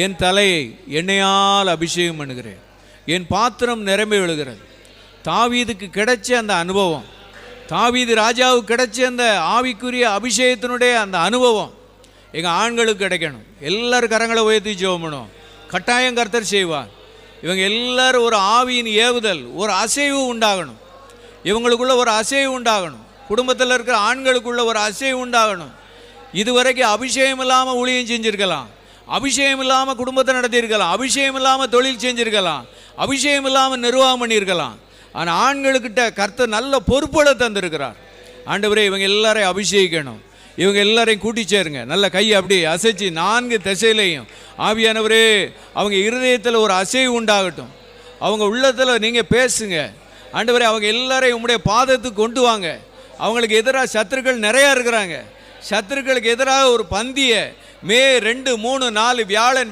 என் தலையை எண்ணெயால் அபிஷேகம் பண்ணுகிறேன், என் பாத்திரம் நிரம்பி விழுகிறது. தாவீதுக்கு கிடைச்ச அந்த அனுபவம், தாவீது ராஜாவுக்கு கிடைச்ச அந்த ஆவிக்குரிய அபிஷேகத்தினுடைய அந்த அனுபவம் எங்கள் ஆண்களுக்கு கிடைக்கணும். எல்லாரும் கரங்களை உயர்த்தி ஜெபம் பண்ணுவோம். கட்டாயம் கர்த்தர் செய்வார். இவங்க எல்லாரும் ஒரு ஆவியின் ஏவுதல், ஒரு அசைவு உண்டாகணும். இவங்களுக்குள்ள ஒரு அசைவு உண்டாகணும். குடும்பத்தில் இருக்கிற ஆண்களுக்குள்ள ஒரு அசைவு உண்டாகணும். இதுவரைக்கும் அபிஷேகம் இல்லாமல் ஊழியம் செஞ்சுருக்கலாம், அபிஷேகம் இல்லாமல் குடும்பத்தை நடத்தியிருக்கலாம், அபிஷேகம் இல்லாமல் தொழில் செஞ்சுருக்கலாம், அபிஷேகம் இல்லாமல் நிர்வாகம் பண்ணியிருக்கலாம். ஆனால் ஆண்களுக்கிட்ட கர்த்தர் நல்ல பொறுப்புகளை தந்திருக்கிறார். ஆண்டவரே, இவங்க எல்லாரையும் அபிஷேகிக்கணும், இவங்க எல்லாரையும் கூட்டி சேருங்க. நல்ல கையை அப்படி அசைச்சு 4 திசையிலையும் ஆவியானவரே அவங்க இருதயத்தில் ஒரு அசைவு உண்டாகட்டும். அவங்க உள்ளத்தில் நீங்கள் பேசுங்க. ஆண்டவரே, அவங்க எல்லாரையும் உங்களுடைய பாதத்துக்கு கொண்டு வாங்க. அவங்களுக்கு எதிராக சத்துருக்கள் நிறையா இருக்கிறாங்க. சத்துருக்களுக்கு எதிராக ஒரு பந்தியை மே 2, 3, 4 வியாழன்